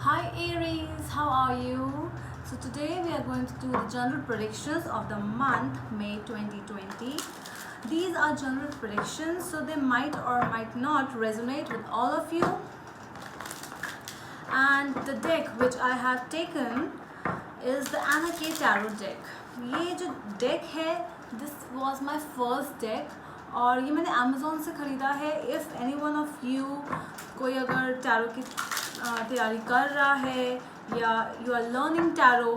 Hi Aries, how are you? So today we are going to do the general predictions of the month May 2020. These are general predictions, so they might or might not resonate with all of you. And the deck which I have taken is the Anna K Tarot deck. ये जो deck है, this was my first deck और ये मैंने Amazon से ख़रीदा है. If any one of you कोई अगर टैरो की तैयारी कर रहा है या यू आर लर्निंग टैरो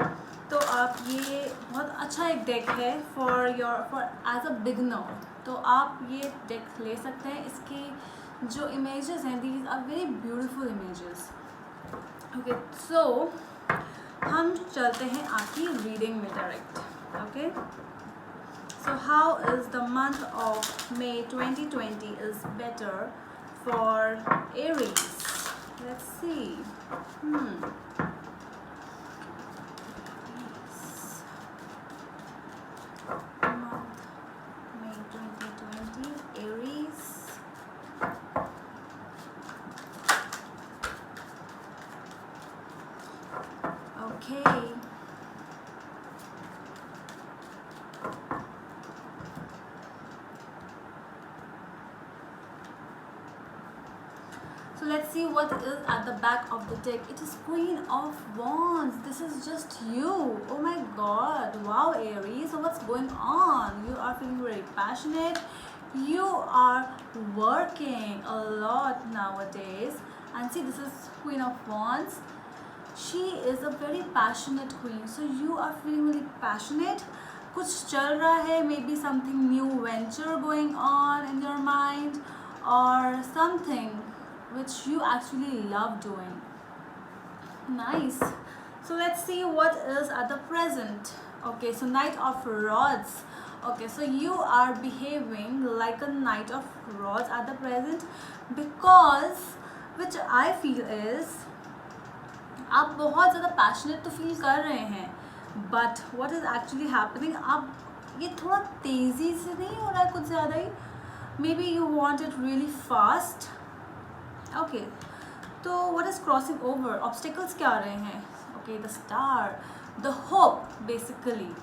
तो आप ये बहुत अच्छा एक डेक है फॉर एज अ बिगनर. तो आप ये डेक ले सकते हैं. इसके जो इमेजेस हैं these are very beautiful images. Okay, so हम चलते हैं आपकी रीडिंग में direct. Okay, so how is the month of May 2020 is better for Aries? Let's see. Month May 2020 Aries. Okay. So let's see what is at the back of the deck. It is Queen of Wands. This is just you. Oh my god. Wow, Aries. So what's going on? You are feeling very passionate. You are working a lot nowadays. And see, this is Queen of Wands. She is a very passionate queen. So you are feeling really passionate. कुछ चल रहा है. Maybe something new venture going on in your mind or something which you actually love doing. Nice. So let's see what is at the present. Okay, so Knight of Rods. Okay, so you are behaving like a Knight of Rods at the present because which I feel is आप बहुत ज़्यादा passionate तो feel कर रहे हैं but what is actually happening आप ये थोड़ा तेज़ी से नहीं हो रहा है, कुछ ज़्यादा ही. Maybe you want it really fast. Okay, तो what is crossing over? Obstacles क्या आ रहे हैं? Okay, the star, the hope. Basically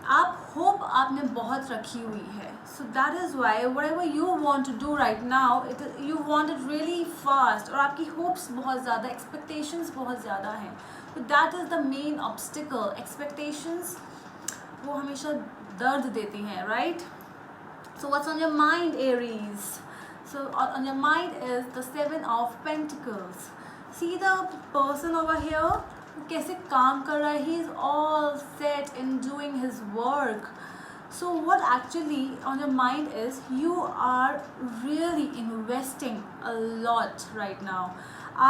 आप होप आपने बहुत रखी हुई है. So that is why whatever you want to do right now it you want it really fast. और आपकी होप्स बहुत ज़्यादा, एक्सपेक्टेशंस बहुत ज़्यादा हैं. तो that is the main obstacle. Expectations वो हमेशा दर्द देती हैं, right? So what's on your mind, Aries? So on your mind is the Seven of Pentacles. See the person over here? कैसे काम कर रहा है? He is all set in doing his work. So what actually on your mind is you are really investing a lot right now.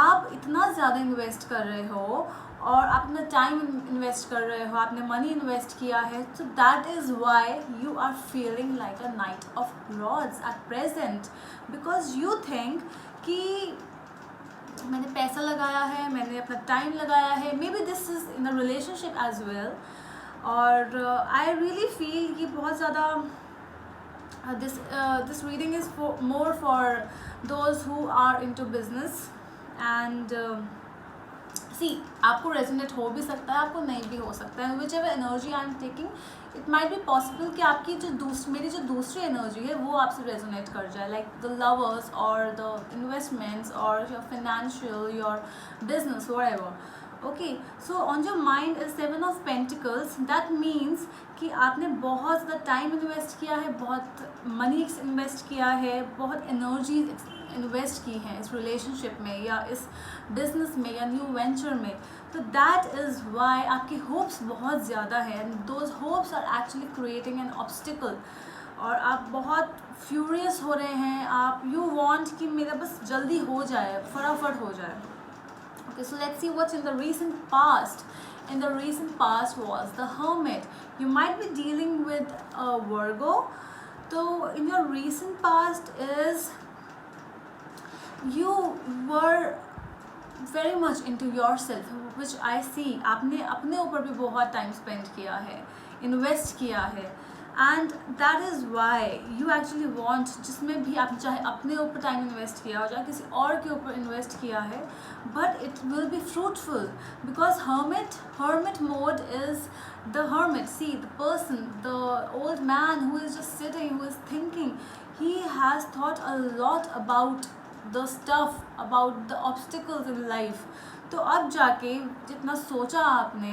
आप इतना ज़्यादा invest कर रहे हो और आप अपना टाइम इन्वेस्ट कर रहे हो, आपने मनी इन्वेस्ट किया है. So that is why you are feeling like a knight of rods at present because you think कि मैंने पैसा लगाया है, मैंने अपना टाइम लगाया है. Maybe this is in a relationship as well. और आई रियली फील कि बहुत ज़्यादा this reading is more for those who are into business. And see, आपको रेजोनेट हो भी सकता है, आपको नहीं भी हो सकता है. Which ever energy I am taking it might be possible कि आपकी मेरी जो दूसरी एनर्जी है वो आपसे रेजोनेट कर जाए, लाइक द लवर्स और द इन्वेस्टमेंट्स और your financial, your business, whatever. Okay, so on your mind is seven of pentacles. That means कि आपने बहुत ज़्यादा टाइम इन्वेस्ट किया है, बहुत मनी इन्वेस्ट किया है, बहुत एनर्जी इन्वेस्ट की हैं इस रिलेशनशिप में या इस बिजनेस में या न्यू वेंचर में. तो दैट इज़ वाई आपकी होप्स बहुत ज़्यादा है and those hopes are actually creating an obstacle. और आप बहुत फ्यूरियस हो रहे हैं. आप यू वांट कि मेरा बस जल्दी हो जाए, फटाफट हो जाए. Okay, so let's see what's in the recent past. In the recent past was the Hermit. You might be dealing with a Virgo. So in your recent past is you were very much into yourself, which I see. आपने अपने ऊपर भी बहुत time spend किया है, invest किया है. And that is why you actually want, जिसमें भी आप चाहे अपने ऊपर टाइम इन्वेस्ट किया हो चाहे किसी और के ऊपर इन्वेस्ट किया है, but it will be fruitful because hermit mode is the hermit. See, the person, the old man who is just sitting, who is thinking, he has thought a lot about the stuff, about the obstacles in life. तो अब जाके जितना सोचा आपने,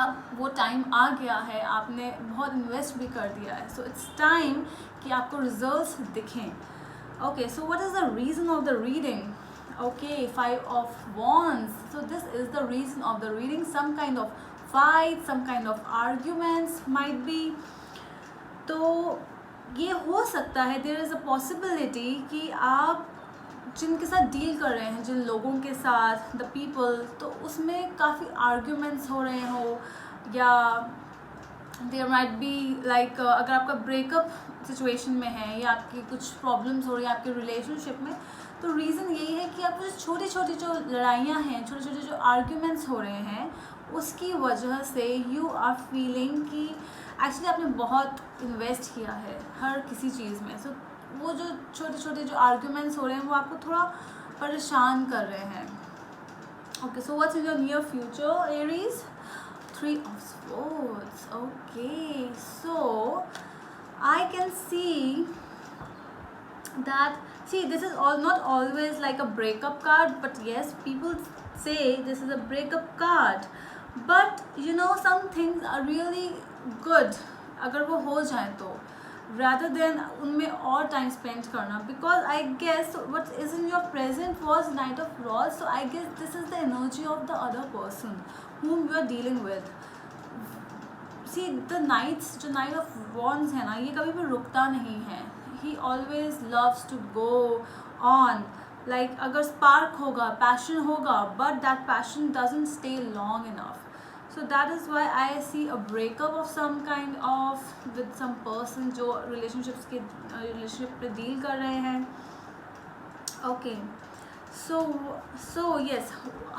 अब वो time आ गया है, आपने बहुत इन्वेस्ट भी कर दिया है, सो इट्स टाइम कि आपको रिजल्ट्स दिखें. Okay, so what is the reason of the reading? Okay, 5 of wands. So this is the reason of the reading. Some kind of fight, some kind of arguments might be. तो ये हो सकता है, there is a possibility कि आप जिनके साथ deal कर रहे हैं, जिन लोगों के साथ, the people, तो उसमें काफ़ी arguments हो रहे हो, या देयर माइट बी लाइक अगर आपका ब्रेकअप सिचुएशन में है या आपकी कुछ प्रॉब्लम्स हो रही हैं आपके रिलेशनशिप में, तो रीज़न यही है कि आपको जो छोटी छोटी जो लड़ाइयाँ हैं, छोटे छोटे जो आर्ग्यूमेंट्स हो रहे हैं, उसकी वजह से यू आर फीलिंग कि एक्चुअली आपने बहुत इन्वेस्ट किया है हर किसी चीज़ में. सो वो जो छोटे छोटे जो आर्ग्यूमेंट्स हो रहे हैं वो आपको थोड़ा परेशान कर रहे हैं. Okay, so what's in your near future Aries? 3 of swords. Okay, so I can see that, see, this is all not always like a breakup card, but yes, people say this is a breakup card, but you know, some things are really good अगर वो हो जाए तो, rather than उनमें और time spend करना, because I guess what is in your present was Knight of Swords, so I guess this is the energy of the other person whom you are dealing with. See, the knights, जो Knight of Wands है ना, ये कभी भी रुकता नहीं है. He always loves to go on. Like अगर spark होगा, passion होगा, but that passion doesn't stay long enough. So that is why I see a breakup of some kind of with some person जो relationship पे deal कर रहे हैं. Okay. So yes,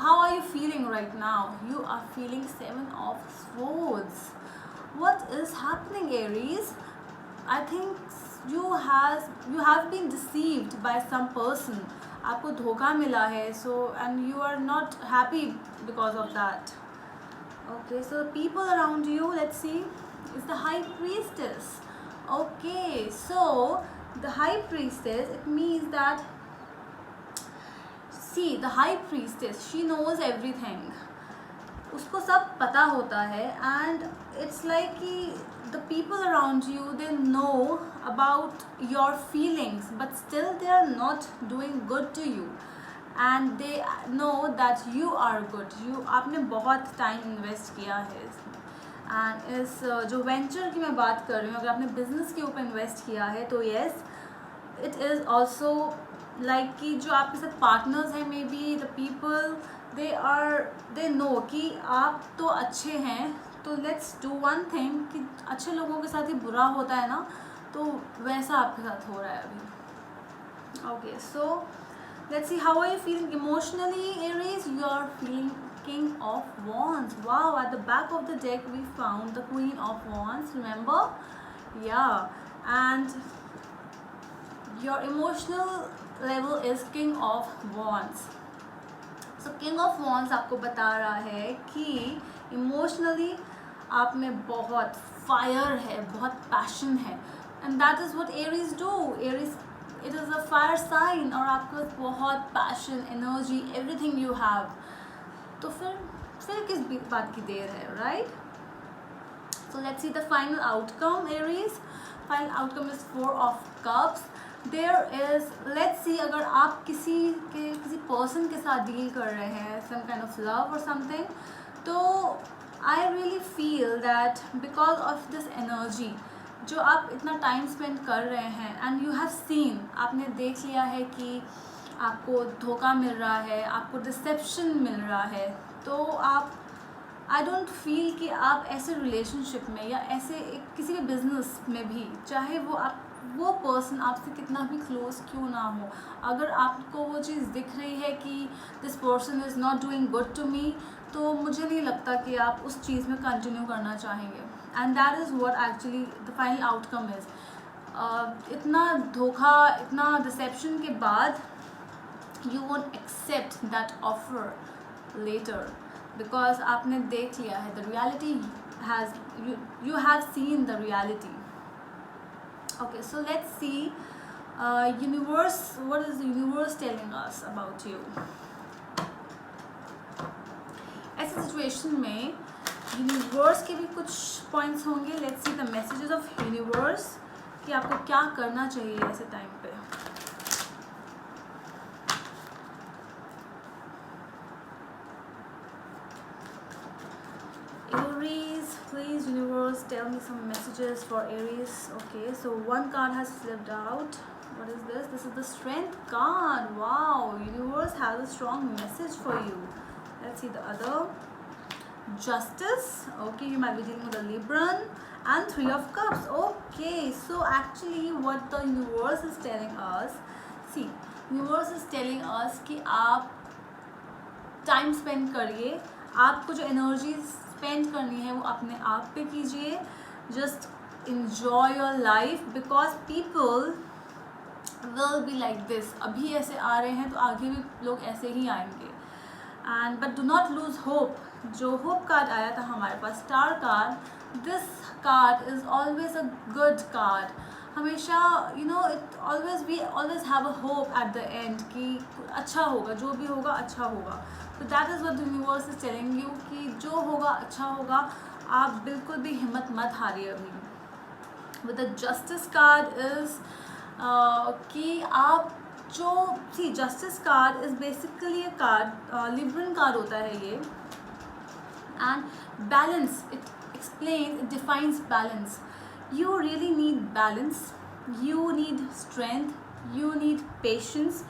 how are you feeling right now? You are feeling 7 of Swords. What is happening, Aries? I think you have been deceived by some person. आपको धोखा मिला है, so and you are not happy because of that. Okay, so people around you, let's see, is the High Priestess. Okay, so the High Priestess, it means that, see, the High Priestess, she knows everything. उसको सब पता होता है, and it's like कि the people around you, they know about your feelings, but still they are not doing good to you, and they know that you are good. आपने बहुत time invest किया है इसमें, and इस जो venture की मैं बात कर रही हूँ, अगर आपने बिजनेस के ऊपर इन्वेस्ट किया है तो yes, it is also like कि जो आपके साथ पार्टनर्स हैं, may be the people, they know कि आप तो अच्छे हैं, तो लेट्स डू वन थिंग कि अच्छे लोगों के साथ ही बुरा होता है ना, तो वैसा आपके साथ हो रहा है अभी. Okay, so let's see how are you feeling emotionally, Aries. You are feeling King of Wands. Wow, at the back of the deck we found the Queen of Wands, remember? Yeah, and your emotional level is King of Wands. So King of Wands आपको बता रहा है कि emotionally आप में बहुत fire है, बहुत पैशन है, and that is what Aries do. Aries, it is a fire sign, और आपको बहुत passion, energy, everything you have. तो फिर किस बात की देर है, right? So let's see the final outcome, Aries. Final outcome is 4 of Cups. There is, let's see, अगर आप किसी पर्सन के साथ डील कर रहे हैं, सम काइंड ऑफ लव और समथिंग, तो आई really feel that because of this energy जो आप इतना टाइम स्पेंड कर रहे हैं, एंड यू हैव सीन, आपने देख लिया है कि आपको धोखा मिल रहा है, आपको डिसेप्शन मिल रहा है, तो आप, आई डोंट फील कि आप ऐसे रिलेशनशिप में या ऐसे किसी भी बिजनेस में भी, चाहे वो पर्सन आपसे कितना भी क्लोज क्यों ना हो, अगर आपको वो चीज़ दिख रही है कि this person is not doing good to me, तो मुझे नहीं लगता कि आप उस चीज़ में कंटिन्यू करना चाहेंगे. And that is what actually the final outcome is. इतना धोखा, इतना डिसेप्शन के बाद you won't accept that offer later because आपने देख लिया है, the reality has you have seen the reality. Okay, so let's see universe, what is the universe telling us about you. ऐसे सिचुएशन में यूनिवर्स के भी कुछ पॉइंट्स होंगे. Let's see the messages of universe कि आपको क्या करना चाहिए ऐसे टाइम पे. Aries, please universe tell me some messages for Aries. Okay, so one card has flipped out. What is this? This is the Strength card. Wow, universe has a strong message for you. Let's see the other. Justice. Okay, you might be dealing with a Libran. And Three of Cups. Okay, so actually what the universe is telling us, see, universe is telling us कि आप time spend करिए. आपको जो energy spend करनी है वो अपने आप पे कीजिए. Just enjoy your life because people will be like this. अभी ऐसे आ रहे हैं तो आगे भी लोग ऐसे ही आएंगे. And but do not lose hope. जो होप कार्ड आया था हमारे पास, star card, this card is always a good card. हमेशा it always we always have a hope at the end कि अच्छा होगा, जो भी होगा अच्छा होगा. तो that is what the universe is telling you कि जो होगा अच्छा होगा. आप बिल्कुल भी हिम्मत मत हारिए अभी. With the justice card is कि आप जो see justice card is basically a card, liberal card होता है ये. And balance, it explains, it defines balance. You really need balance, you need strength, you need patience.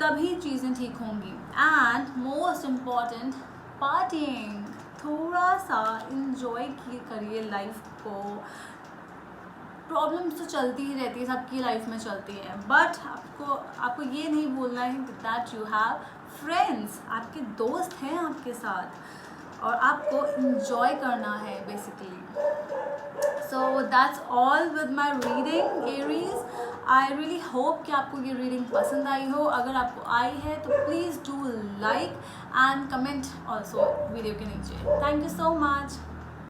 तभी चीज़ें ठीक होंगी. And most important, parting. थोड़ा सा इंजॉय करिए लाइफ को. प्रॉब्लम्स तो चलती ही रहती है, सबकी लाइफ में चलती है, बट आपको ये नहीं बोलना है दैट यू हैव फ्रेंड्स. आपके दोस्त हैं आपके साथ और आपको इंजॉय करना है basically. So that's all with my reading Aries. I really hope कि आपको ये रीडिंग पसंद आई हो. अगर आपको आई है तो please do like and comment also video के नीचे. Thank you so much.